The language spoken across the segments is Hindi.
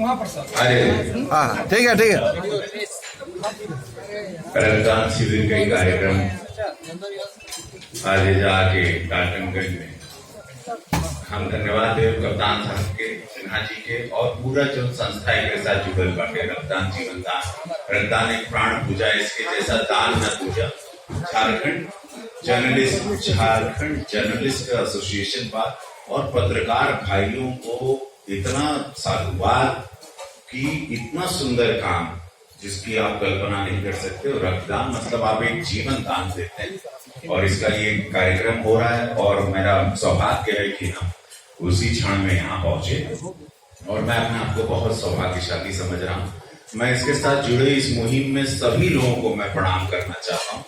वहाँ पर सर। अरे हाँ ठीक है ठीक है। रक्तदान शिविर के कार्यक्रम आज जाके डाल्टनगंज में हम धन्यवाद देव कप्तान साहब के, सिन्हा जी के और पूरा जो संस्था के साथ जुड़ल बाटे। रक्तदान जीवन दान, रक्तदान एक प्राण पूजा, इसके जैसा दान न पूजा। झारखंड जर्नलिस्ट एसोसिएशन बा और पत्रकार भाइयों को इतना साधुवाद कि इतना सुंदर काम जिसकी आप कल्पना नहीं कर सकते। और रक्तदान मतलब आप एक जीवन दान देते हैं और इसका ये कार्यक्रम हो रहा है और मेरा सौभाग्य है कि हम उसी क्षण में यहाँ पहुंचे और मैं अपने आप को बहुत सौभाग्यशाली समझ रहा हूँ। मैं इसके साथ जुड़े इस मुहिम में सभी लोगों को मैं प्रणाम करना चाहता हूँ।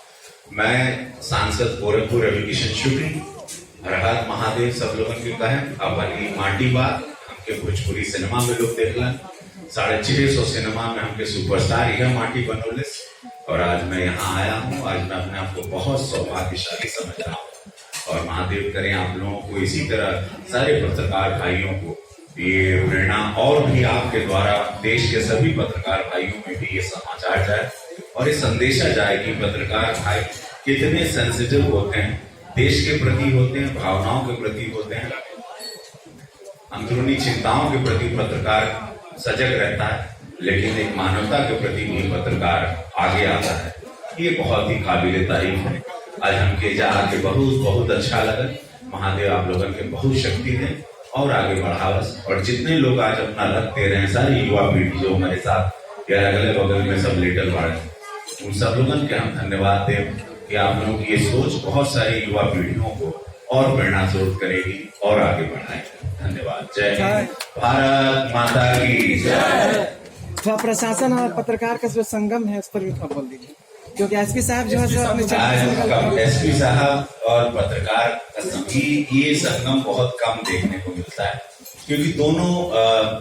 मैं सांसद गोरखपुर रवि किशन शुक्ल, हर हर महादेव सब लोगों की बहन अपनी माटी बात हमके भोजपुरी सिनेमा में लोग देखलन, 650 सिनेमा में हमके सुपरस्टार यह माटी बनोले और आज मैं यहाँ आया हूँ। आज मैं अपने आप को बहुत सौभाग्यशाली समझ रहा हूँ और महादेव करें आप लोगों को इसी तरह सारे पत्रकार भाइयों को ये प्रेरणा और भी आपके द्वारा देश के सभी पत्रकार भाइयों में भी ये समाचार जाए और ये संदेशा जाए कि पत्रकार भाई कितने सेंसिटिव होते हैं, देश के प्रति होते हैं, भावनाओं के प्रति होते हैं, अंदरूनी चिंताओं के प्रति पत्रकार सजग रहता है, लेकिन एक मानवता के प्रति भी पत्रकार आगे आता है। ये बहुत ही काबिले तारीफ है। आज हमके जा आके बहुत अच्छा लगा। महादेव आप लोगों के बहुत शक्ति दें और आगे बढ़ावस। और जितने लोग आज अपना लग दे रहे हैं, सारी युवा पीढ़ी जो हमारे साथ या अगले बगल में सब लेटर वाले, उन सब लोगों के हम धन्यवाद दें कि आप लोगों की ये सोच बहुत सारी युवा पीढ़ियों को और प्रेरणा स्रोत करेगी और आगे बढ़ाएगी। धन्यवाद। जय हिंद, भारत माता की जय। थोड़ा प्रशासन और पत्रकार का जो संगम है उस पर भी थोड़ा बोल दीजिए, क्योंकि एसपी साहब जो है एसपी साहब और पत्रकार का ये संगम बहुत कम देखने को मिलता है, क्योंकि दोनों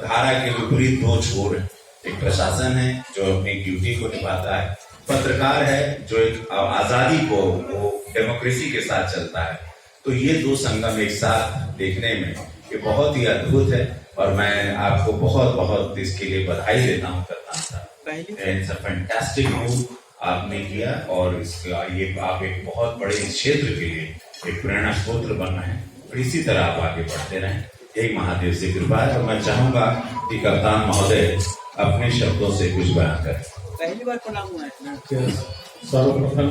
धारा के विपरीत दो छोर है। एक प्रशासन है जो अपनी ड्यूटी को निभाता है, पत्रकार है जो एक आजादी को वो डेमोक्रेसी के साथ चलता है। तो ये दो संगम एक साथ देखने में ये बहुत ही अद्भुत है और मैं आपको बहुत इसके लिए बधाई देता हूँ कप्तान साहब। फैंटास्टिक मूव आपने किया और इसका ये आप एक बहुत बड़े क्षेत्र के लिए एक प्रेरणा स्रोत बन रहे हैं और इसी तरह आप आगे बढ़ते रहें। यही महादेव से कृपा है। और मैं चाहूंगा कि कप्तान महोदय अपने शब्दों से कुछ बयान करें। पहली बार प्रणाम हुआ है। सर्वप्रथम